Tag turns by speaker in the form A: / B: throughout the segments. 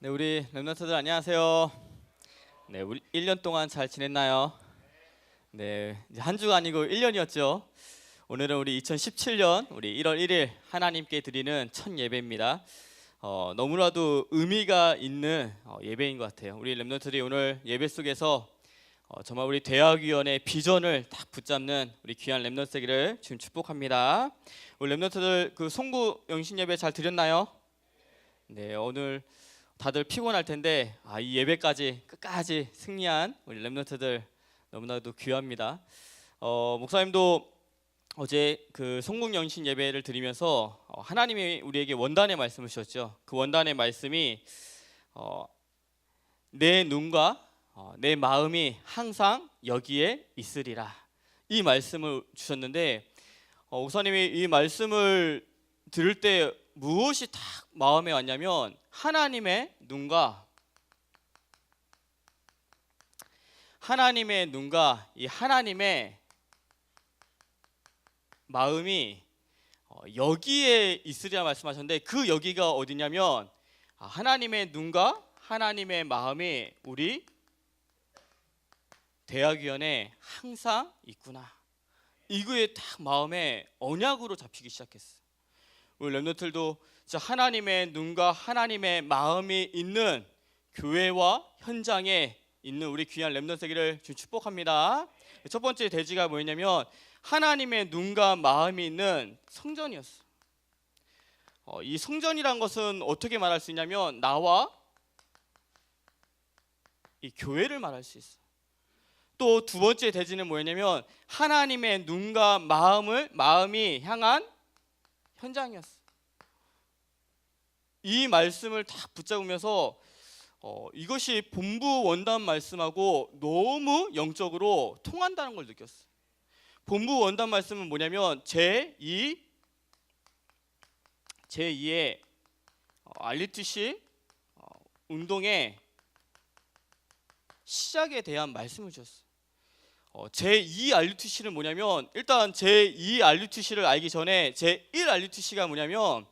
A: 네, 우리 랩런트들 안녕하세요. 네, 우리 1년 동안 잘 지냈나요? 네, 이제 한 주가 아니고 1년이었죠. 오늘은 우리 2017년 우리 1월 1일 하나님께 드리는 첫 예배입니다. 너무나도 의미가 있는 예배인 것 같아요. 우리 랩런트들이 오늘 예배 속에서 정말 우리 대학위원회 비전을 딱 붙잡는 우리 귀한 랩런트들을 지금 축복합니다. 우리 랩런트들 그 송구 영신 예배 잘 드렸나요? 네, 오늘 다들 피곤할 텐데 이 예배까지 끝까지 승리한 우리 랩런트들 너무나도 귀합니다. 목사님도 어제 그 송국영신 예배를 드리면서 하나님이 우리에게 원단의 말씀을 주셨죠. 그 원단의 말씀이 내 눈과 내 마음이 항상 여기에 있으리라, 이 말씀을 주셨는데 목사님이 이 말씀을 들을 때 무엇이 딱 마음에 왔냐면 하나님의 눈과 이 하나님의 마음이 여기에 있으리라 말씀하셨는데, 그 여기가 어디냐면 하나님의 눈과 하나님의 마음이 우리 대학위원회에 항상 있구나. 이거에 딱 마음에 언약으로 잡히기 시작했어요. 우리 랩런트들도 진짜 하나님의 눈과 하나님의 마음이 있는 교회와 현장에 있는 우리 귀한 랩런트 세기를 축복합니다. 첫 번째 대지가 뭐였냐면 하나님의 눈과 마음이 있는 성전이었어요. 이 성전이란 것은 어떻게 말할 수 있냐면 나와 이 교회를 말할 수 있어요. 또 두 번째 대지는 뭐였냐면 하나님의 눈과 마음이 향한 현장이었어요. 이 말씀을 다 붙잡으면서 이것이 본부 원단 말씀하고 너무 영적으로 통한다는 걸 느꼈어요. 본부 원단 말씀은 뭐냐면 제2의 RUTC 운동의 시작에 대한 말씀을 주셨어요. 제2 RUTC는 뭐냐면 일단 제2 RUTC를 알기 전에 제1 RUTC가 뭐냐면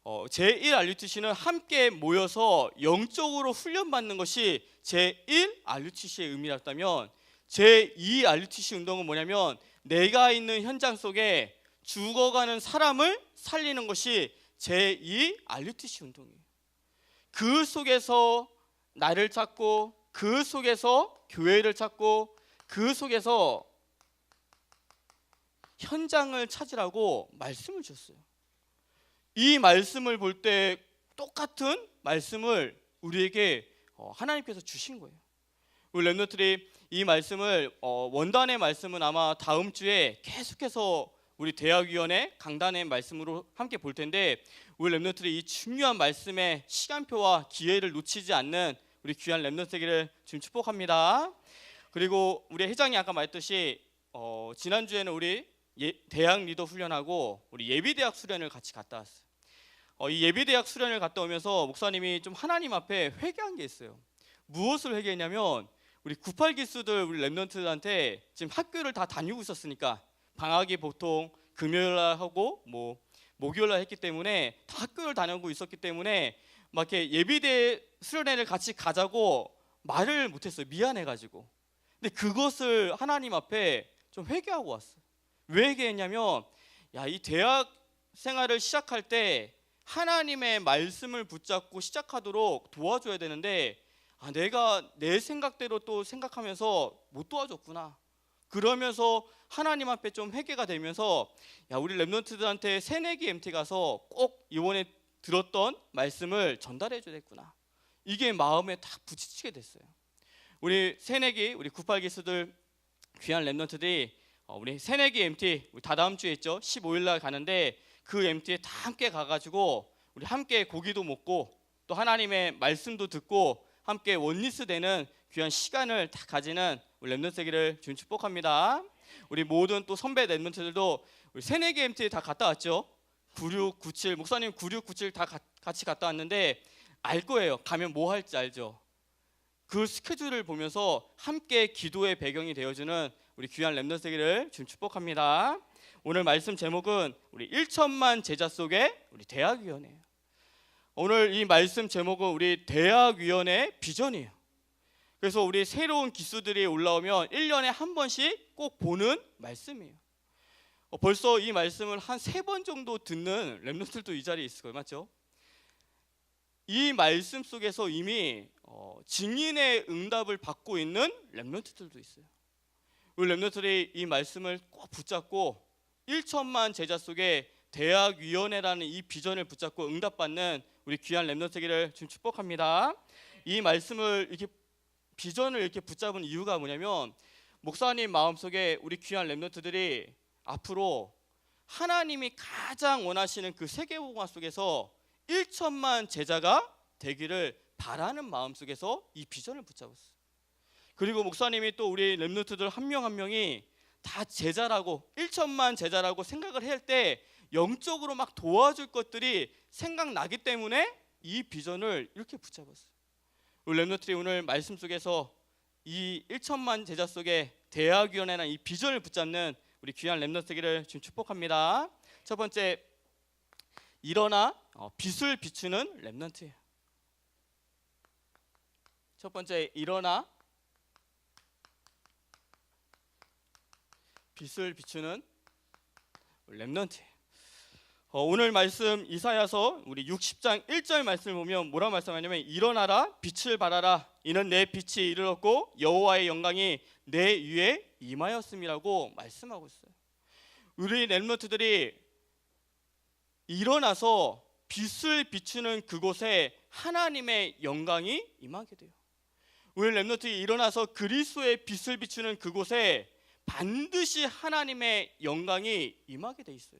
A: 제1 RUTC는 함께 모여서 영적으로 훈련받는 것이 제1 RUTC의 의미였다면 제2 RUTC 운동은 뭐냐면 내가 있는 현장 속에 죽어가는 사람을 살리는 것이 제2 RUTC 운동이에요. 그 속에서 나를 찾고 그 속에서 교회를 찾고 그 속에서 현장을 찾으라고 말씀을 주셨어요. 이 말씀을 볼 때 똑같은 말씀을 우리에게 하나님께서 주신 거예요. 우리 랩런트들이 이 말씀을 원단의 말씀은 아마 다음 주에 계속해서 우리 대학위원회 강단의 말씀으로 함께 볼 텐데 우리 랩런트들이 이 중요한 말씀의 시간표와 기회를 놓치지 않는 우리 귀한 랩런트들을 지금 축복합니다. 그리고 우리 회장이 아까 말했듯이 지난주에는 우리 대학 리더 훈련하고 우리 예비대학 수련을 같이 갔다 왔어요. 이 예비대학 수련을 갔다 오면서 목사님이 좀 하나님 앞에 회개한 게 있어요. 무엇을 회개했냐면 우리 98 기수들 우리 랩런트들한테 지금 학교를 다 다니고 있었으니까 방학이 보통 금요일 날 하고 뭐 목요일 날 했기 때문에 다 학교를 다니고 있었기 때문에 막 이렇게 예비대 수련회를 같이 가자고 말을 못했어요. 미안해가지고. 근데 그것을 하나님 앞에 좀 회개하고 왔어요. 왜 회개했냐면 이 대학 생활을 시작할 때 하나님의 말씀을 붙잡고 시작하도록 도와줘야 되는데 내가 내 생각대로 또 생각하면서 못 도와줬구나. 그러면서 하나님 앞에 좀 회개가 되면서 우리 랩런트들한테 새내기 MT 가서 꼭 이번에 들었던 말씀을 전달해 줘야 됐구나. 이게 마음에 딱 부딪히게 됐어요. 우리 새내기 우리 98 기수들 귀한 랩런트들이 우리 새내기 MT 우리 다다음 주에 있죠. 15일 날 가는데 그 MT에 다 함께 가가지고 우리 함께 고기도 먹고 또 하나님의 말씀도 듣고 함께 원리스 되는 귀한 시간을 다 가지는 우리 랩런트 세기를 주님 축복합니다. 우리 모든 또 선배 랩런트들도 우리 새내기 MT 다 갔다 왔죠. 9697 목사님 9697 다 같이 갔다 왔는데 알 거예요. 가면 뭐 할지 알죠. 그 스케줄을 보면서 함께 기도의 배경이 되어주는 우리 귀한 랩런트 세기를 주님 축복합니다. 오늘 말씀 제목은 우리 1천만 제자 속에 우리 대학위원회예요. 오늘 이 말씀 제목은 우리 대학위원회 비전이에요. 그래서 우리 새로운 기수들이 올라오면 1년에 한 번씩 꼭 보는 말씀이에요. 벌써 이 말씀을 한 3번 정도 듣는 렘넌트들도 이 자리에 있을 거예요. 맞죠? 이 말씀 속에서 이미 증인의 응답을 받고 있는 렘넌트들도 있어요. 우리 렘넌트들이 이 말씀을 꼭 붙잡고 1천만 제자 속에 대학위원회라는 이 비전을 붙잡고 응답받는 우리 귀한 렘넌트기를 지금 축복합니다. 이 말씀을 이렇게 비전을 이렇게 붙잡은 이유가 뭐냐면 목사님 마음속에 우리 귀한 렘넌트들이 앞으로 하나님이 가장 원하시는 그 세계복음화 속에서 1천만 제자가 되기를 바라는 마음 속에서 이 비전을 붙잡았어요. 그리고 목사님이 또 우리 렘넌트들 한 명 한 명이 다 제자라고 1천만 제자라고 생각을 할 때 영적으로 막 도와줄 것들이 생각나기 때문에 이 비전을 이렇게 붙잡았어요. 우리 렘넌트들이 오늘 말씀 속에서 이 1천만 제자 속에 대학위원회라는 이 비전을 붙잡는 우리 귀한 렘넌트기를 지금 축복합니다. 첫 번째, 일어나 빛을 비추는 렘넌트예요. 첫 번째, 일어나 빛을 비추는 렘넌트예요. 오늘 말씀 이사야서 우리 60장 1절 말씀을 보면 뭐라고 말씀하냐면 일어나라 빛을 발하라 이는 내 빛이 이르렀고 여호와의 영광이 내 위에 임하였음이라고 말씀하고 있어요. 우리 렘넌트들이 일어나서 빛을 비추는 그곳에 하나님의 영광이 임하게 돼요. 우리 렘넌트들이 일어나서 그리스도의 빛을 비추는 그곳에 반드시 하나님의 영광이 임하게 돼 있어요.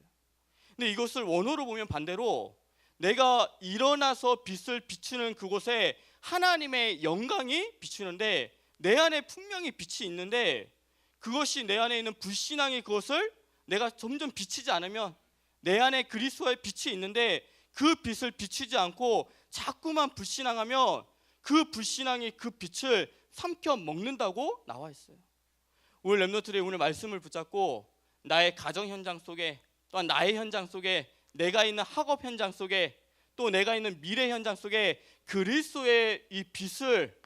A: 근데 이것을 원어로 보면 반대로 내가 일어나서 빛을 비추는 그곳에 하나님의 영광이 비추는데 내 안에 분명히 빛이 있는데 그것이 내 안에 있는 불신앙의 그것을 내가 점점 비치지 않으면 내 안에 그리스도의 빛이 있는데 그 빛을 비추지 않고 자꾸만 불신앙하면 그 불신앙이 그 빛을 삼켜 먹는다고 나와 있어요. 오늘 렘넌트들이 오늘 말씀을 붙잡고 나의 가정 현장 속에 또한 나의 현장 속에 내가 있는 학업 현장 속에 또 내가 있는 미래 현장 속에 그리스도의 이 빛을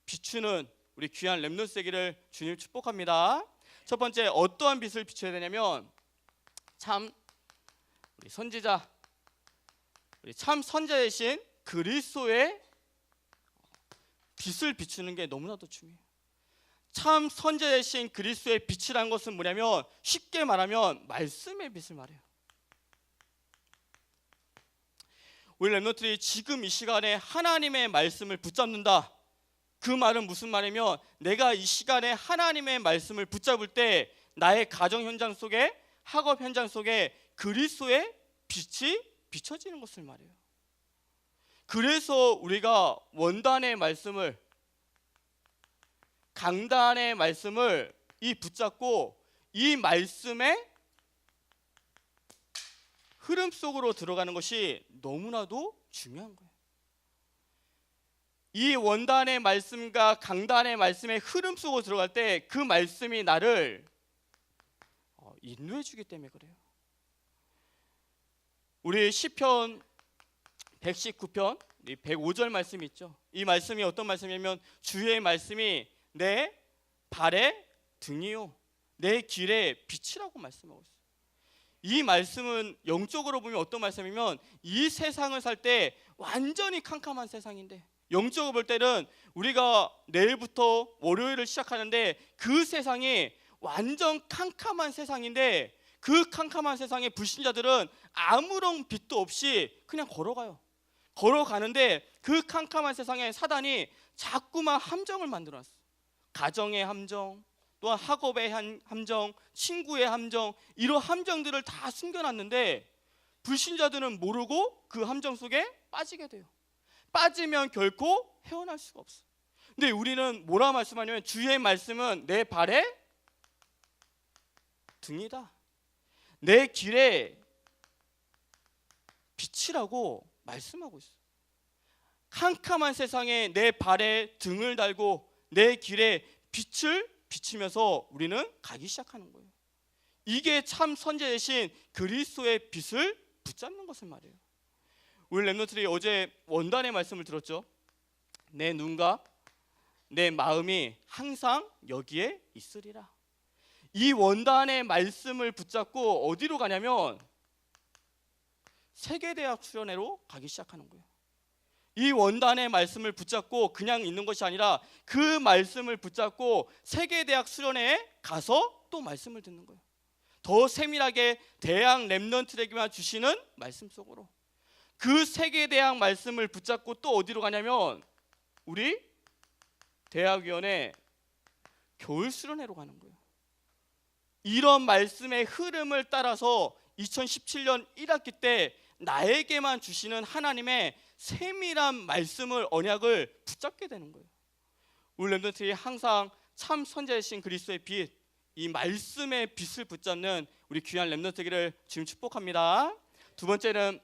A: 비추는 우리 귀한 렘넌트 되기를 주님 축복합니다. 첫 번째 어떠한 빛을 비춰야 되냐면 참 우리 선지자 우리 참 선지자이신 그리스도의 빛을 비추는 게 너무나도 중요해요. 참 선지자이신 그리스도의 빛이란 것은 뭐냐면 쉽게 말하면 말씀의 빛을 말해요. 우리 렘넌트들이 지금 이 시간에 하나님의 말씀을 붙잡는다. 그 말은 무슨 말이냐면 내가 이 시간에 하나님의 말씀을 붙잡을 때 나의 가정 현장 속에 학업 현장 속에 그리스도의 빛이 비춰지는 것을 말해요. 그래서 우리가 원단의 말씀을 강단의 말씀을 이 붙잡고 이 말씀의 흐름 속으로 들어가는 것이 너무나도 중요한 거예요. 이 원단의 말씀과 강단의 말씀의 흐름 속으로 들어갈 때 그 말씀이 나를 인도해 주기 때문에 그래요. 우리 시편 119편 105절 말씀이 있죠. 이 말씀이 어떤 말씀이냐면 주의 말씀이 내 발의 등이요 내 길의 빛이라고 말씀하고 있어요. 이 말씀은 영적으로 보면 어떤 말씀이면 이 세상을 살 때 완전히 캄캄한 세상인데 영적으로 볼 때는 우리가 내일부터 월요일을 시작하는데 그 세상이 완전 캄캄한 세상인데 그 캄캄한 세상에 불신자들은 아무런 빛도 없이 그냥 걸어가는데 그 캄캄한 세상에 사단이 자꾸만 함정을 만들어놨어요. 가정의 함정, 또한 학업의 함정, 친구의 함정, 이런 함정들을 다 숨겨놨는데 불신자들은 모르고 그 함정 속에 빠지게 돼요. 빠지면 결코 헤어날 수가 없어요. 근데 우리는 뭐라 말씀하냐면 주의 말씀은 내 발의 등이다. 내 길의 빛이라고 말씀하고 있어요. 캄캄한 세상에 내 발에 등을 달고 내 길에 빛을 비치면서 우리는 가기 시작하는 거예요. 이게 참 선지자 대신 그리스도의 빛을 붙잡는 것을 말해요. 우리 렘넌트들이 어제 원단의 말씀을 들었죠. 내 눈과 내 마음이 항상 여기에 있으리라. 이 원단의 말씀을 붙잡고 어디로 가냐면 세계대학 수련회로 가기 시작하는 거예요. 이 원단의 말씀을 붙잡고 그냥 있는 것이 아니라 그 말씀을 붙잡고 세계대학 수련회에 가서 또 말씀을 듣는 거예요. 더 세밀하게 대학 렘넌트에게만 주시는 말씀 속으로. 그 세계대학 말씀을 붙잡고 또 어디로 가냐면 우리 대학위원회 겨울 수련회로 가는 거예요. 이런 말씀의 흐름을 따라서 2017년 1학기 때 나에게만 주시는 하나님의 세밀한 말씀을, 언약을 붙잡게 되는 거예요. 우리 렘넌트들이 항상 참 선자이신 그리스도의 빛, 이 말씀의 빛을 붙잡는 우리 귀한 렘넌트들을 지금 축복합니다. 두 번째는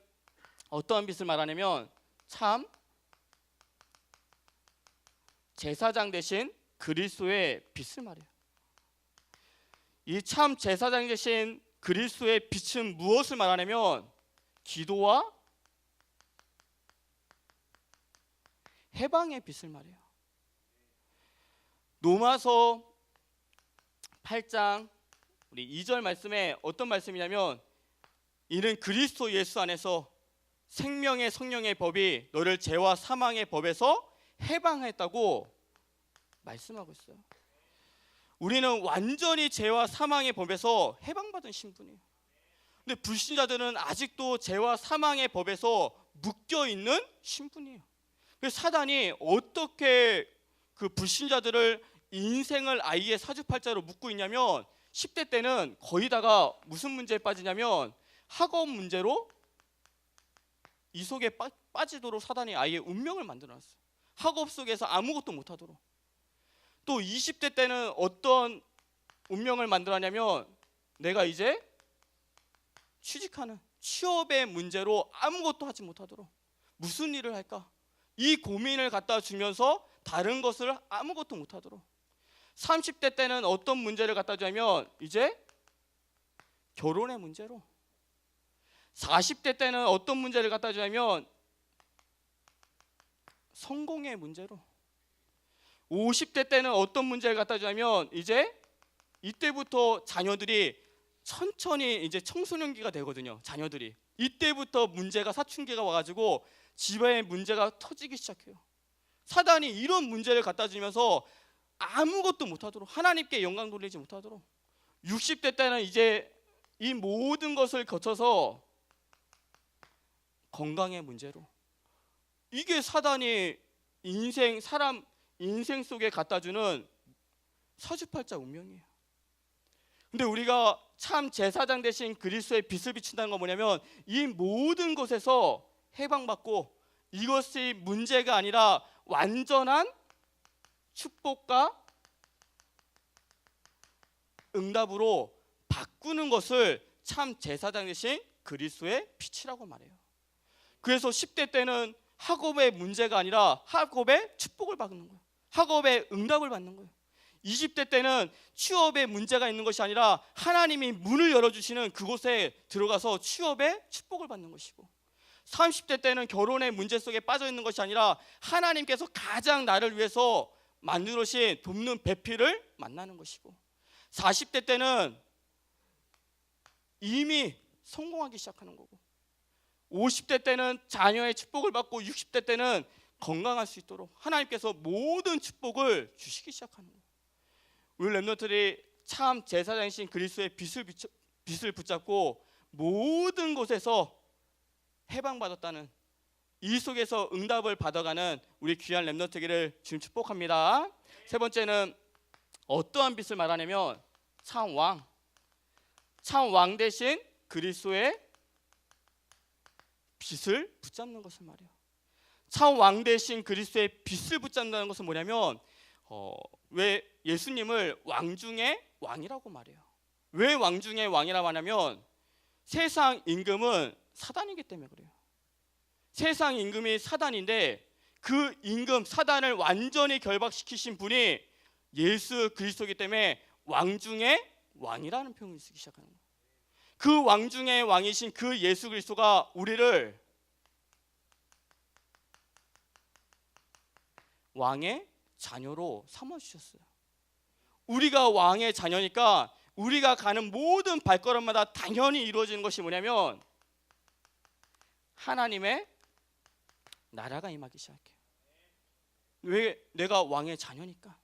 A: 어떠한 빛을 말하냐면 참 제사장 대신 그리스도의 빛을 말해요. 이 참 제사장 대신 그리스도의 빛은 무엇을 말하냐면 기도와 해방의 빛을 말해요. 로마서 8장 우리 2절 말씀에 어떤 말씀이냐면 이는 그리스도 예수 안에서 생명의 성령의 법이 너를 죄와 사망의 법에서 해방했다고 말씀하고 있어요. 우리는 완전히 죄와 사망의 법에서 해방받은 신분이에요. 근데 불신자들은 아직도 죄와 사망의 법에서 묶여 있는 신분이에요. 그래서 사단이 어떻게 그 불신자들을 인생을 아이의 사주팔자로 묶고 있냐면 10대 때는 거의 다가 무슨 문제에 빠지냐면 학업 문제로 이 속에 빠지도록 사단이 아이의 운명을 만들어놨어요. 학업 속에서 아무것도 못하도록. 또 20대 때는 어떤 운명을 만들어냐면 내가 이제 취직하는 취업의 문제로 아무것도 하지 못하도록 무슨 일을 할까? 이 고민을 갖다 주면서 다른 것을 아무것도 못하도록. 30대 때는 어떤 문제를 갖다 주냐면 이제 결혼의 문제로. 40대 때는 어떤 문제를 갖다 주냐면 성공의 문제로. 50대 때는 어떤 문제를 갖다 주냐면 이제 이때부터 자녀들이 천천히 이제 청소년기가 되거든요. 자녀들이 이때부터 문제가 사춘기가 와가지고 집에 문제가 터지기 시작해요. 사단이 이런 문제를 갖다 주면서 아무것도 못하도록, 하나님께 영광 돌리지 못하도록. 60대 때는 이제 이 모든 것을 거쳐서 건강의 문제로. 이게 사단이 사람 인생 속에 갖다 주는 사주팔자 운명이에요. 근데 우리가 참 제사장 대신 그리스도의 빛을 비춘다는 건 뭐냐면 이 모든 것에서 해방받고 이것이 문제가 아니라 완전한 축복과 응답으로 바꾸는 것을 참 제사장 대신 그리스도의 빛이라고 말해요. 그래서 10대 때는 학업의 문제가 아니라 학업의 축복을 받는 거예요. 학업의 응답을 받는 거예요. 20대 때는 취업에 문제가 있는 것이 아니라 하나님이 문을 열어주시는 그곳에 들어가서 취업의 축복을 받는 것이고, 30대 때는 결혼의 문제 속에 빠져 있는 것이 아니라 하나님께서 가장 나를 위해서 만들어신 돕는 배필을 만나는 것이고, 40대 때는 이미 성공하기 시작하는 거고, 50대 때는 자녀의 축복을 받고 60대 때는 건강할 수 있도록 하나님께서 모든 축복을 주시기 시작하는 거예요. 우리 렘넌트들이 참 제사장이신 그리스도의 빛을 붙잡고 모든 곳에서 해방받았다는, 이 속에서 응답을 받아가는 우리 귀한 렘넌트기를 지금 축복합니다. 세 번째는 어떠한 빛을 말하냐면 참 왕 대신 그리스도의 빛을 붙잡는 것을 말해요. 참 왕 대신 그리스도의 빛을 붙잡는다는 것은 뭐냐면 왜 예수님을 왕 중의 왕이라고 말해요. 왜 왕 중의 왕이라고 하냐면 세상 임금은 사단이기 때문에 그래요. 세상 임금이 사단인데 그 임금 사단을 완전히 결박시키신 분이 예수 그리스도이기 때문에 왕 중의 왕이라는 표현을 쓰기 시작하는 거예요. 그 왕 중의 왕이신 그 예수 그리스도가 우리를 왕의 자녀로 삼아주셨어요. 우리가 왕의 자녀니까 우리가 가는 모든 발걸음마다 당연히 이루어지는 것이 뭐냐면 하나님의 나라가 임하기 시작해요. 왜? 내가 왕의 자녀니까.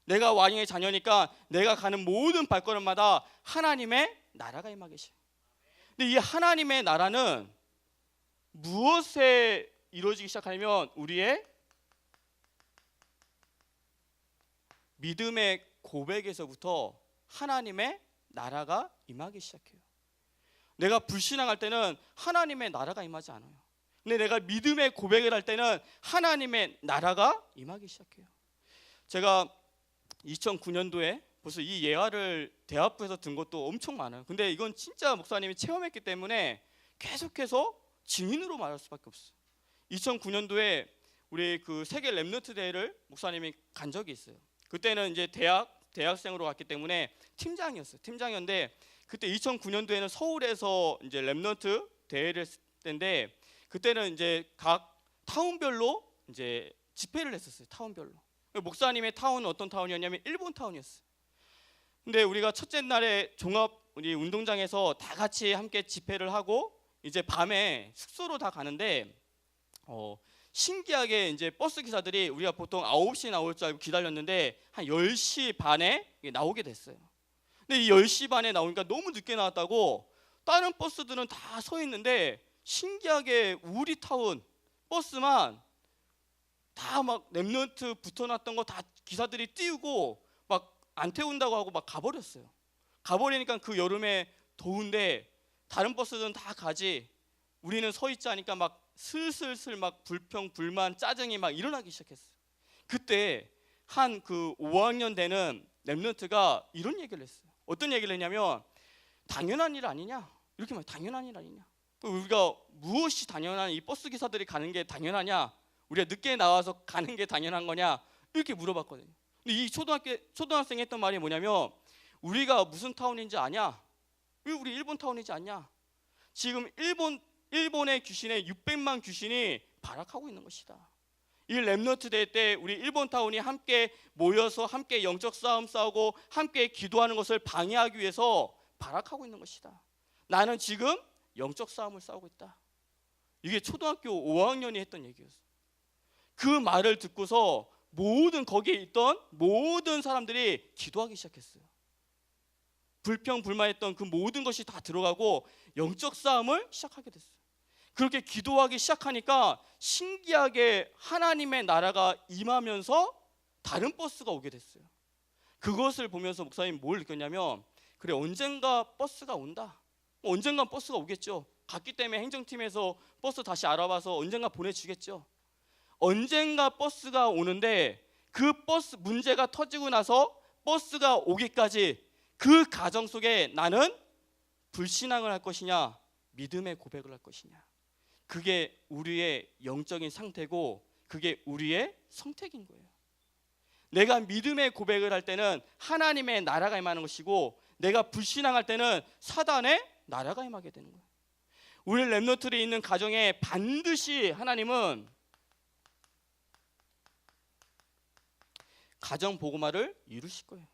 A: 내가 왕의 자녀니까 내가 가는 모든 발걸음마다 하나님의 나라가 임하기 시작해요. 근데 이 하나님의 나라는 무엇에 이루어지기 시작하냐면 우리의 믿음의 고백에서부터 하나님의 나라가 임하기 시작해요. 내가 불신앙할 때는 하나님의 나라가 임하지 않아요. 근데 내가 믿음의 고백을 할 때는 하나님의 나라가 임하기 시작해요. 제가 2009년도에 벌써 이 예화를 대학부에서 든 것도 엄청 많아요. 근데 이건 진짜 목사님이 체험했기 때문에 계속해서 증인으로 말할 수밖에 없어요. 2009년도에 우리 그 세계 렘넌트 대회를 목사님이 간 적이 있어요. 그때는 이제 대학생으로 갔기 때문에 팀장이었어요. 팀장이었는데 그때 2009년도에는 서울에서 이제 렘넌트 대회를 했을 때인데 그때는 이제 각 타운별로 이제 집회를 했었어요. 타운별로. 목사님의 타운은 어떤 타운이었냐면 일본 타운이었어요. 근데 우리가 첫째 날에 종합 우리 운동장에서 다 같이 함께 집회를 하고 이제 밤에 숙소로 다 가는데 신기하게 이제 버스 기사들이 우리가 보통 9시에 나올 줄 알고 기다렸는데 한 10시 반에 나오게 됐어요. 근데 이 10시 반에 나오니까 너무 늦게 나왔다고 다른 버스들은 다 서 있는데 신기하게 우리 타운 버스만 다 막 렘넌트 붙어놨던 거 다 기사들이 띄우고 막 안 태운다고 하고 막 가버렸어요. 가버리니까 그 여름에 더운데 다른 버스들은 다 가지 우리는 서 있지 않으니까 막 슬슬슬 막 불평 불만 짜증이 막 일어나기 시작했어요. 그때 한 그 5학년 되는 렘넌트가 이런 얘기를 했어요. 어떤 얘기를 했냐면 당연한 일 아니냐 이렇게 말 당연한 일 아니냐 우리가 무엇이 당연한 이 버스 기사들이 가는 게 당연하냐 우리가 늦게 나와서 가는 게 당연한 거냐 이렇게 물어봤거든요. 근데 이 초등학생이 했던 말이 뭐냐면 우리가 무슨 타운인지 아냐? 왜 우리 일본 타운이지 않냐? 지금 일본의 귀신에 600만 귀신이 발악하고 있는 것이다. 이 렘넌트 대회 때 우리 일본 타운이 함께 모여서 함께 영적 싸움 싸우고 함께 기도하는 것을 방해하기 위해서 발악하고 있는 것이다. 나는 지금 영적 싸움을 싸우고 있다. 이게 초등학교 5학년이 했던 얘기였어요. 그 말을 듣고서 거기에 있던 모든 사람들이 기도하기 시작했어요. 불평불만했던 그 모든 것이 다 들어가고 영적 싸움을 시작하게 됐어요. 그렇게 기도하기 시작하니까 신기하게 하나님의 나라가 임하면서 다른 버스가 오게 됐어요. 그것을 보면서 목사님 뭘 느꼈냐면 그래 언젠가 버스가 온다. 언젠가 버스가 오겠죠. 갔기 때문에 행정팀에서 버스 다시 알아봐서 언젠가 보내주겠죠. 언젠가 버스가 오는데 그 버스 문제가 터지고 나서 버스가 오기까지 그 과정 속에 나는 불신앙을 할 것이냐 믿음의 고백을 할 것이냐 그게 우리의 영적인 상태고 그게 우리의 선택인 거예요. 내가 믿음의 고백을 할 때는 하나님의 나라가 임하는 것이고 내가 불신앙할 때는 사단의 나라가 임하게 되는 거예요. 우리 렘넌트들이 있는 가정에 반드시 하나님은 가정 복음화를 이루실 거예요.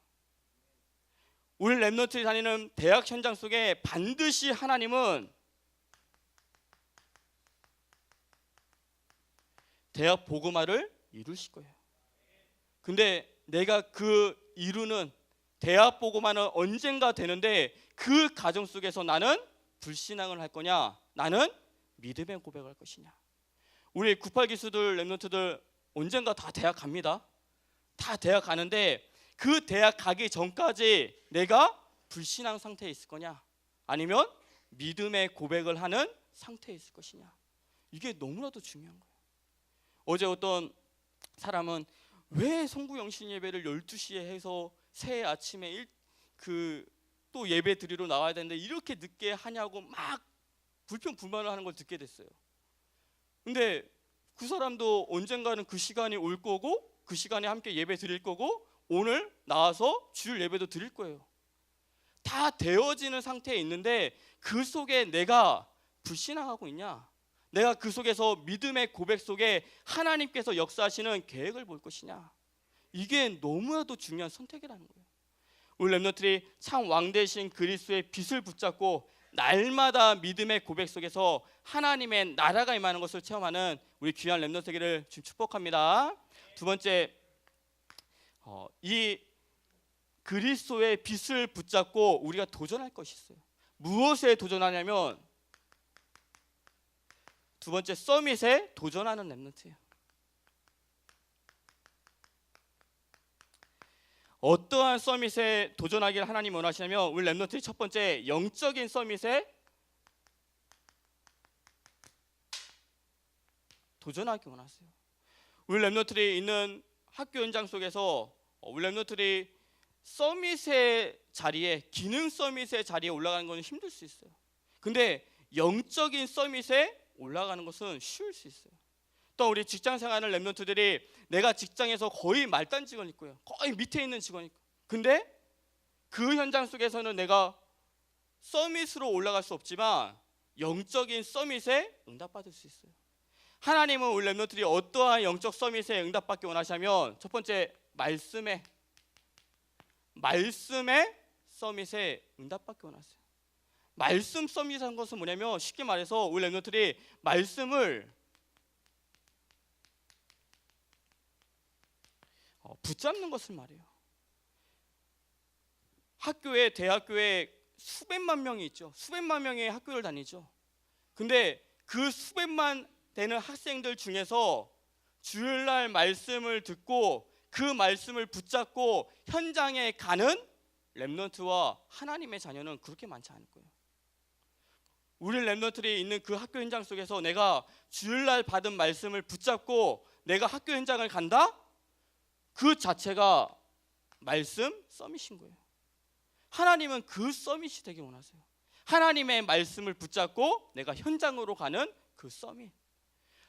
A: 우리 렘넌트들이 다니는 대학 현장 속에 반드시 하나님은 대학 복음화를 이루실 거예요. 근데 내가 그 이루는 대학 복음화는 언젠가 되는데 그 과정 속에서 나는 불신앙을 할 거냐 나는 믿음의 고백을 할 것이냐. 우리 98 기수들 렘넌트들 언젠가 다 대학 갑니다. 다 대학 가는데 그 대학 가기 전까지 내가 불신앙 상태에 있을 거냐 아니면 믿음의 고백을 하는 상태에 있을 것이냐. 이게 너무나도 중요한 거예요. 어제 어떤 사람은 왜 성구 영신 예배를 12시에 해서 새해 아침에 또 예배 드리러 나와야 되는데 이렇게 늦게 하냐고 막 불평불만을 하는 걸 듣게 됐어요. 근데 그 사람도 언젠가는 그 시간이 올 거고 그 시간에 함께 예배 드릴 거고 오늘 나와서 주일 예배도 드릴 거예요. 다 되어지는 상태에 있는데 그 속에 내가 불신앙하고 있냐 내가 그 속에서 믿음의 고백 속에 하나님께서 역사하시는 계획을 볼 것이냐. 이게 너무나도 중요한 선택이라는 거예요. 우리 렘넌트들이 참 왕되신 그리스도의 빛을 붙잡고 날마다 믿음의 고백 속에서 하나님의 나라가 임하는 것을 체험하는 우리 귀한 렘넌트 되기를 지금 축복합니다. 두 번째, 이 그리스도의 빛을 붙잡고 우리가 도전할 것이 있어요. 무엇에 도전하냐면 두 번째, 서밋에 도전하는 렘넌트예요. 어떠한 서밋에 도전하기를 하나님 원하시냐면 우리 렘넌트의 첫 번째, 영적인 서밋에 도전하기 원하세요. 우리 렘넌트들이 있는 학교 현장 속에서 우리 렘넌트들이 서밋의 자리에, 기능 서밋의 자리에 올라가는 것은 힘들 수 있어요. 근데 영적인 서밋에 올라가는 것은 쉬울 수 있어요. 또 우리 직장 생활하는 렘넌트들이 내가 직장에서 거의 말단 직원 있고요, 거의 밑에 있는 직원 있고, 근데 그 현장 속에서는 내가 서밋으로 올라갈 수 없지만 영적인 서밋에 응답받을 수 있어요. 하나님은 우리 렘넌트들이 어떠한 영적 서밋에 응답받기 원하시냐면 첫 번째, 말씀에 서밋에 응답받기 원하세요. 말씀 서밋이라는 것은 뭐냐면 쉽게 말해서 우리 렘넌트들이 말씀을 붙잡는 것을 말해요. 학교에, 대학교에 수백만 명이 있죠. 수백만 명의 학교를 다니죠. 근데 그 수백만 되는 학생들 중에서 주일날 말씀을 듣고 그 말씀을 붙잡고 현장에 가는 렘넌트와 하나님의 자녀는 그렇게 많지 않을 거예요. 우리 렘넌트들이 있는 그 학교 현장 속에서 내가 주일날 받은 말씀을 붙잡고 내가 학교 현장을 간다? 그 자체가 말씀 서밋인 거예요. 하나님은 그 서밋이 되길 원하세요. 하나님의 말씀을 붙잡고 내가 현장으로 가는 그 서밋.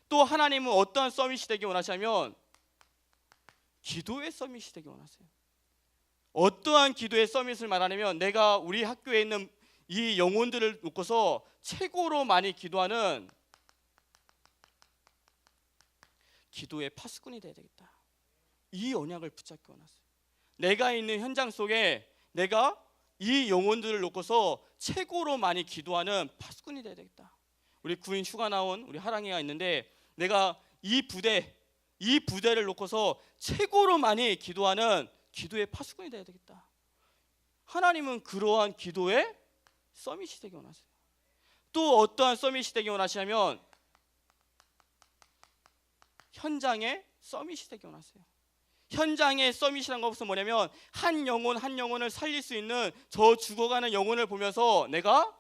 A: 또 하나님은 어떠한 서밋이 되길 원하시냐면 기도의 서밋이 되길 원하세요. 어떠한 기도의 서밋을 말하냐면 내가 우리 학교에 있는 이 영혼들을 놓고서 최고로 많이 기도하는 기도의 파수꾼이 되어야 되겠다. 이 언약을 붙잡기 원하세요. 내가 있는 현장 속에 내가 이 영혼들을 놓고서 최고로 많이 기도하는 파수꾼이 되어야 되겠다. 우리 구인 휴가 나온 우리 하랑이가 있는데 내가 이 부대를 놓고서 최고로 많이 기도하는 기도의 파수꾼이 되어야 되겠다. 하나님은 그러한 기도의 서밋이 되기 원하세요. 또 어떠한 서밋이 되기 원하시냐면 현장의 서밋이 되기 원하세요. 현장의 서밋이란 것은 뭐냐면 한 영혼을 살릴 수 있는 저 죽어가는 영혼을 보면서 내가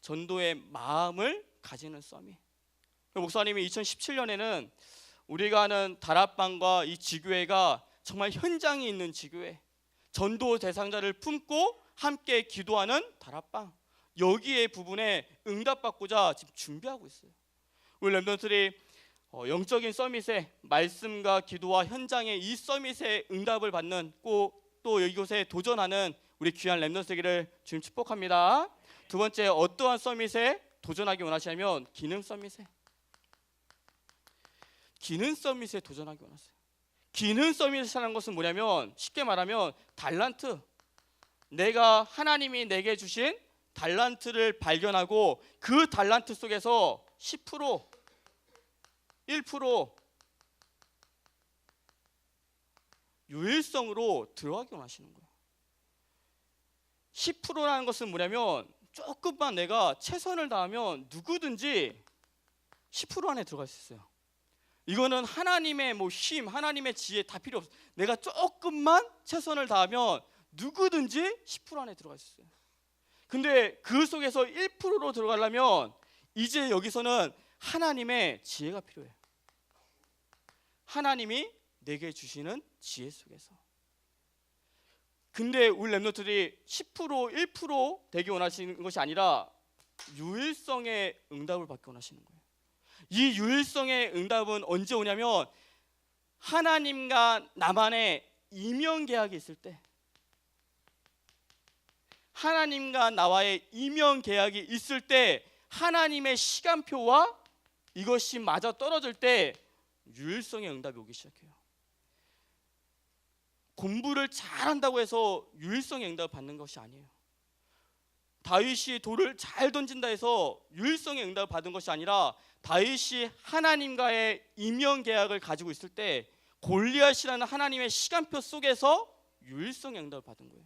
A: 전도의 마음을 가지는 서밋. 목사님이 2017년에는 우리가 하는 다락방과 이 지교회가 정말 현장이 있는 지교회, 전도 대상자를 품고 함께 기도하는 다락방, 여기에 부분에 응답받고자 지금 준비하고 있어요. 우리 렘넌트들이 영적인 서밋에 말씀과 기도와 현장의 이 서밋에 응답을 받는 또 이곳에 도전하는 우리 귀한 렘넌트 되기를 지금 축복합니다. 두 번째, 어떠한 서밋에 도전하기 원하시냐면 기능 서밋에 도전하기 원하세요. 기능 서밋이라는 것은 뭐냐면 쉽게 말하면 달란트, 내가 하나님이 내게 주신 달란트를 발견하고 그 달란트 속에서 10%, 1% 유일성으로 들어가기 원하시는 거예요. 10%라는 것은 뭐냐면 조금만 내가 최선을 다하면 누구든지 10% 안에 들어갈 수 있어요. 이거는 하나님의 힘, 하나님의 지혜 다 필요 없어요. 내가 조금만 최선을 다하면 누구든지 10% 안에 들어갈 수 있어요. 근데 그 속에서 1%로 들어가려면 이제 여기서는 하나님의 지혜가 필요해요. 하나님이 내게 주시는 지혜 속에서. 근데 우리 렘넌트들이 10%, 1% 되기 원하시는 것이 아니라 유일성의 응답을 받기 원하시는 거예요. 이 유일성의 응답은 언제 오냐면 하나님과 나만의 이면 계약이 있을 때, 하나님과 나와의 이면 계약이 있을 때 하나님의 시간표와 이것이 맞아 떨어질 때 유일성의 응답이 오기 시작해요. 공부를 잘한다고 해서 유일성의 응답을 받는 것이 아니에요. 다윗이 돌을 잘 던진다 해서 유일성의 응답을 받은 것이 아니라 다윗이 하나님과의 이면 계약을 가지고 있을 때 골리앗이라는 하나님의 시간표 속에서 유일성의 응답을 받은 거예요.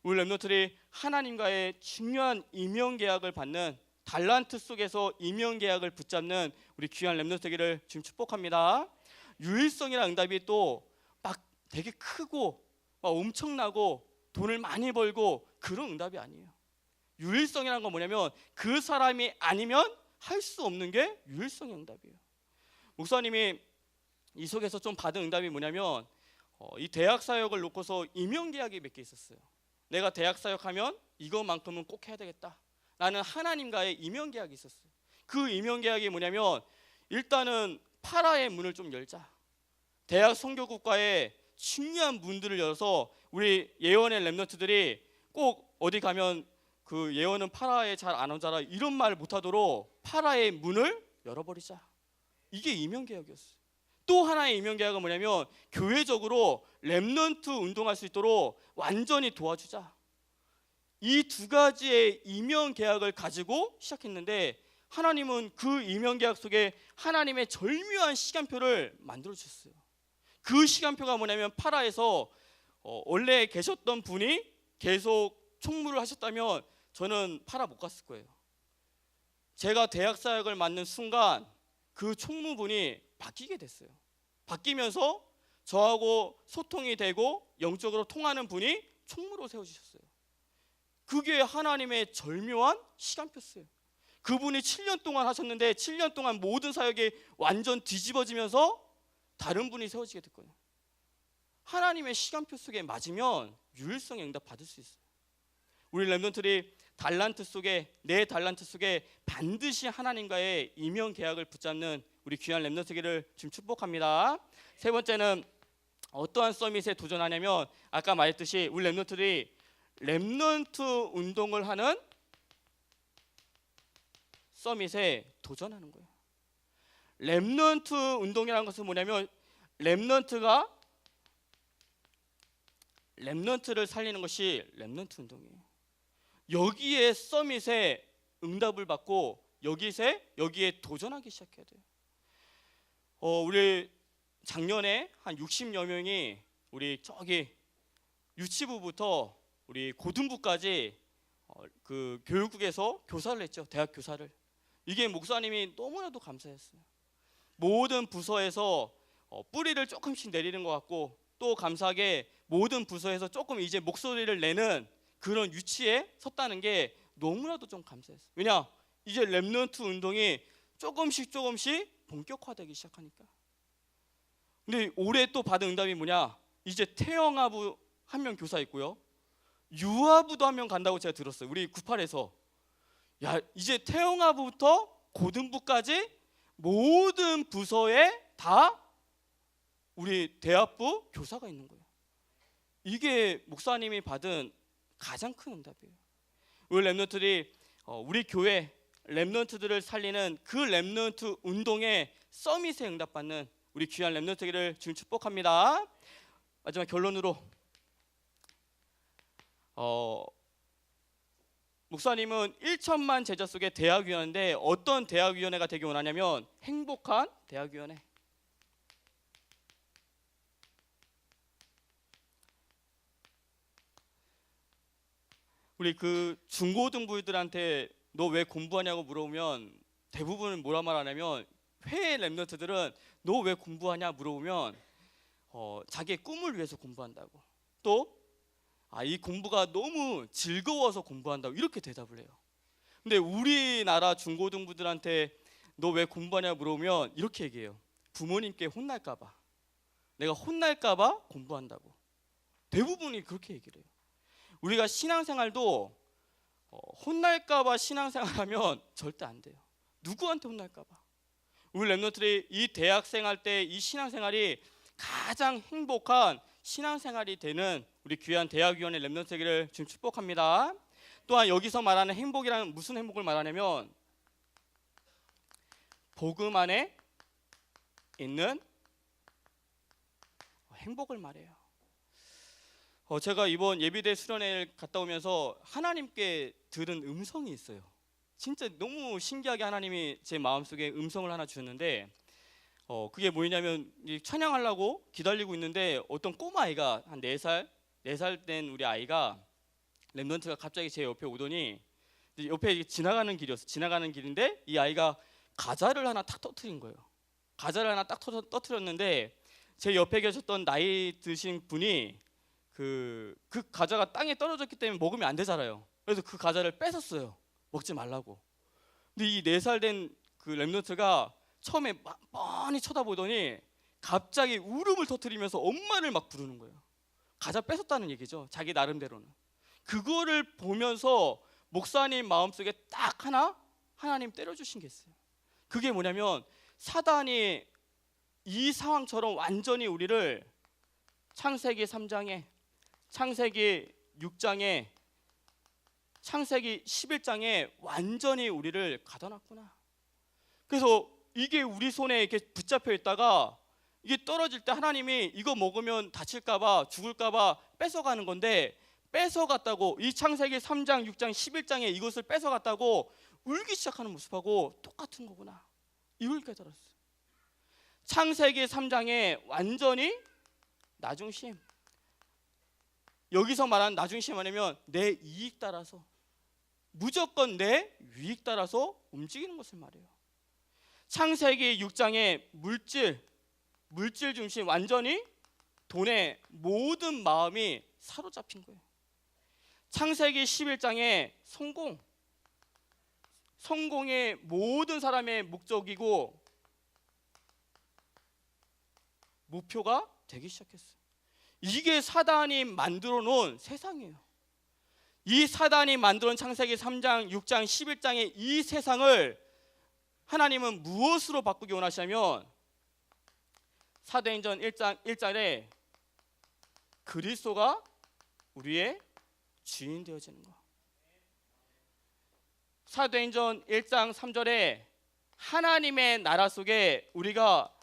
A: 우리 렘넌트들이 하나님과의 중요한 이면 계약을 받는 달란트 속에서 이면 계약을 붙잡는 우리 귀한 렘넌트 되기를 지금 축복합니다. 유일성이라는 응답이 또 막 되게 크고 막 엄청나고 돈을 많이 벌고 그런 응답이 아니에요. 유일성이라는 건 뭐냐면 그 사람이 아니면 할 수 없는 게 유일성의 응답이에요. 목사님이 이 속에서 좀 받은 응답이 뭐냐면 이 대학 사역을 놓고서 임용 계약이 몇 개 있었어요. 내가 대학 사역하면 이것만큼은 꼭 해야 되겠다 라는 하나님과의 임용 계약이 있었어요. 그 임용 계약이 뭐냐면 일단은 파라의 문을 좀 열자. 대학 선교국과의 중요한 문들을 열어서 우리 예언의 렘넌트들이 꼭 어디 가면 그 예언은 파라에 잘 안 오잖아 이런 말 못하도록 파라의 문을 열어버리자. 이게 임용 계약이었어요. 또 하나의 임용 계약은 뭐냐면 교회적으로 렘넌트 운동할 수 있도록 완전히 도와주자. 이 두 가지의 임용 계약을 가지고 시작했는데 하나님은 그 임용 계약 속에 하나님의 절묘한 시간표를 만들어 주셨어요. 그 시간표가 뭐냐면 파라에서 원래 계셨던 분이 계속 총무를 하셨다면 저는 파라 못 갔을 거예요. 제가 대학 사역을 맡는 순간 그 총무분이 바뀌게 됐어요. 바뀌면서 저하고 소통이 되고 영적으로 통하는 분이 총무로 세워주셨어요. 그게 하나님의 절묘한 시간표였어요. 그분이 7년 동안 하셨는데 7년 동안 모든 사역이 완전 뒤집어지면서 다른 분이 세워지게 됐거든요. 하나님의 시간표 속에 맞으면 유일성의 응답 받을 수 있어요. 우리 렘넌트들이 달란트 속에 내 달란트 속에 반드시 하나님과의 임용 계약을 붙잡는 우리 귀한 렘넌트기를 지금 축복합니다. 세 번째는 어떠한 서밋에 도전하냐면 아까 말했듯이 우리 렘넌트들이 렘넌트 운동을 하는 서밋에 도전하는 거예요. 렘넌트 운동이라는 것은 뭐냐면 렘넌트가 렘넌트를 살리는 것이 렘넌트 운동이에요. 여기에 서밋에 응답을 받고 여기에 도전하기 시작해야 돼요. 우리 작년에 한 60여 명이 우리 저기 유치부부터 우리 고등부까지 그 교육국에서 교사를 했죠. 대학 교사를. 이게 목사님이 너무나도 감사했어요. 모든 부서에서 뿌리를 조금씩 내리는 것 같고 또 감사하게 모든 부서에서 조금 이제 목소리를 내는 그런 위치에 섰다는 게 너무나도 좀 감사했어요. 왜냐? 이제 렘넌트 운동이 조금씩 본격화되기 시작하니까. 근데 올해 또 받은 응답이 뭐냐? 이제 태영아부 한 명 교사 있고요. 유아부도 한 명 간다고 제가 들었어요. 우리 98에서. 야, 이제 태영아부부터 고등부까지 모든 부서에 다 우리 대학부 교사가 있는 거예요. 이게 목사님이 받은 가장 큰 응답이에요. 우리 렘넌트들이 우리 교회 렘넌트들을 살리는 그 렘넌트 운동에 서밋에 응답받는 우리 귀한 렘넌트기를 지금 축복합니다. 마지막 결론으로 목사님은 1천만 제자 속의 대학위원인데 어떤 대학위원회가 되기 원하냐면 행복한 대학위원회. 우리 그 중고등부들한테 너 왜 공부하냐고 물어보면 대부분 뭐라 말하냐면 회의 렘넌트들은 너 왜 공부하냐 물어보면 자기의 꿈을 위해서 공부한다고 또 이 공부가 너무 즐거워서 공부한다고 이렇게 대답을 해요. 근데 우리나라 중고등부들한테 너 왜 공부하냐 물어보면 이렇게 얘기해요. 부모님께 혼날까 봐, 내가 혼날까 봐 공부한다고. 대부분이 그렇게 얘기를 해요. 우리가 신앙생활도 혼날까 봐 신앙생활하면 절대 안 돼요. 누구한테 혼날까 봐. 우리 렘넌트들이 이 대학생활 때 이 신앙생활이 가장 행복한 신앙생활이 되는 우리 귀한 대학위원회 렘넌트 되기를 지금 축복합니다. 또한 여기서 말하는 행복이란 무슨 행복을 말하냐면 복음 안에 있는 행복을 말해요. 제가 이번 예비대 수련회를 갔다 오면서 하나님께 들은 음성이 있어요. 진짜 너무 신기하게 하나님이 제 마음속에 음성을 하나 주셨는데 그게 뭐냐면 찬양하려고 기다리고 있는데 어떤 꼬마아이가 한 4살 된 우리 아이가 렘넌트가 갑자기 제 옆에 오더니 옆에 지나가는 길이었어요. 지나가는 길인데 이 아이가 과자를 하나 탁 터뜨린 거예요. 과자를 하나 딱 터뜨렸는데 제 옆에 계셨던 나이 드신 분이 그 과자가 땅에 떨어졌기 때문에 먹으면 안 되잖아요. 그래서 그 과자를 뺏었어요. 먹지 말라고. 근데 이 4살 된 그 렘넌트가 처음에 뻔히 쳐다보더니 갑자기 울음을 터뜨리면서 엄마를 막 부르는 거예요. 과자 뺏었다는 얘기죠. 자기 나름대로는. 그거를 보면서 목사님 마음속에 딱 하나님 때려주신 게 있어요. 그게 뭐냐면 사단이 이 상황처럼 완전히 우리를 창세기 3장에 창세기 6장에 창세기 11장에 완전히 우리를 가둬놨구나. 그래서 이게 우리 손에 이렇게 붙잡혀 있다가 이게 떨어질 때 하나님이 이거 먹으면 다칠까봐 죽을까봐 뺏어가는 건데 뺏어갔다고 이 창세기 3장 6장 11장에 이것을 뺏어갔다고 울기 시작하는 모습하고 똑같은 거구나. 이걸 깨달았어요. 창세기 3장에 완전히 나중심, 여기서 말하는 나중심 아니면 내 이익 따라서 무조건 내 유익 따라서 움직이는 것을 말해요. 창세기 6장에 물질 중심, 완전히 돈에 모든 마음이 사로잡힌 거예요. 창세기 11장에 성공의 모든 사람의 목적이고 목표가 되기 시작했어요. 이게 사단이 만들어 놓은 세상이에요. 이 사단이 만들어 놓은 창세기 3장, 6장, 11장의 이 세상을 하나님은 무엇으로 바꾸기 원하시냐면 사도행전 1장 1절에 그리스도가 우리의 주인 되어지는 거. 사도행전 1장 3절에 하나님의 나라 속에 우리가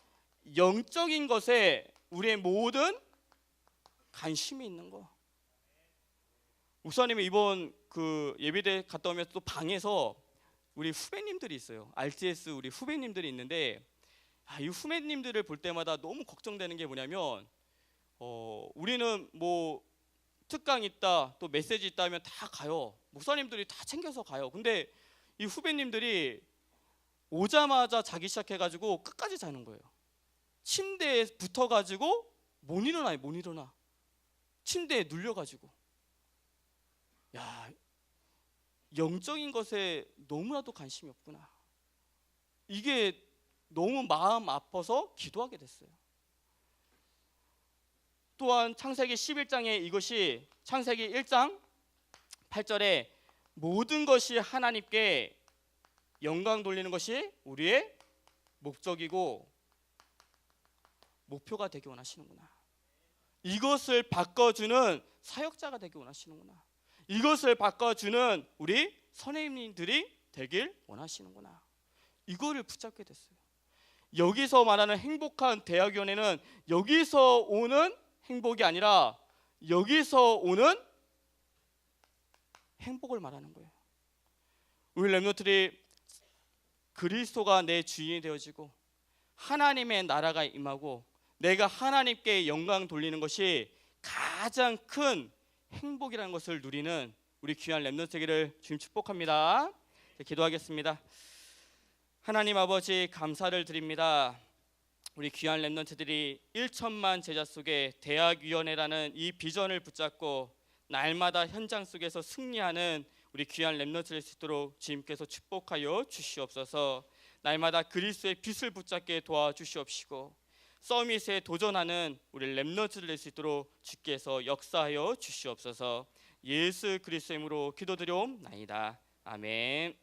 A: 영적인 것에 우리의 모든 관심이 있는 거. 목사님이 이번 그 예비대 갔다 오면 또 방에서 우리 후배님들이 있어요. RTS 우리 후배님들이 있는데 이 후배님들을 볼 때마다 너무 걱정되는 게 뭐냐면 우리는 뭐 특강 있다 또 메시지 있다 하면 다 가요. 목사님들이 다 챙겨서 가요. 근데 이 후배님들이 오자마자 자기 시작해가지고 끝까지 자는 거예요. 침대에 붙어가지고 못 일어나. 침대에 눌려가지고. 야, 영적인 것에 너무나도 관심이 없구나. 이게 너무 마음 아파서 기도하게 됐어요. 또한 창세기 11장에 이것이 창세기 1장 8절에 모든 것이 하나님께 영광 돌리는 것이 우리의 목적이고 목표가 되기 원하시는구나. 이것을 바꿔주는 사역자가 되기 원하시는구나. 이것을 바꿔주는 우리 선생님들이 되길 원하시는구나. 이거를 붙잡게 됐어요. 여기서 말하는 행복한 대학위원회는 여기서 오는 행복이 아니라 여기서 오는 행복을 말하는 거예요. 우리 렘넌트들이 그리스도가 내 주인이 되어지고 하나님의 나라가 임하고 내가 하나님께 영광 돌리는 것이 가장 큰 행복이라는 것을 누리는 우리 귀한 렘넌트 되기를 주님 축복합니다. 기도하겠습니다. 하나님 아버지 감사를 드립니다. 우리 귀한 렘넌트들이 1천만 제자 속에 대학위원회라는 이 비전을 붙잡고 날마다 현장 속에서 승리하는 우리 귀한 렘넌트를 될 수 있도록 주님께서 축복하여 주시옵소서. 날마다 그리스도의 빛을 붙잡게 도와주시옵시고 서밋에 도전하는 우리 렘넌트들 될 수 있도록 주께서 역사하여 주시옵소서. 예수 그리스도의 이름으로 기도드려옵나이다. 아멘.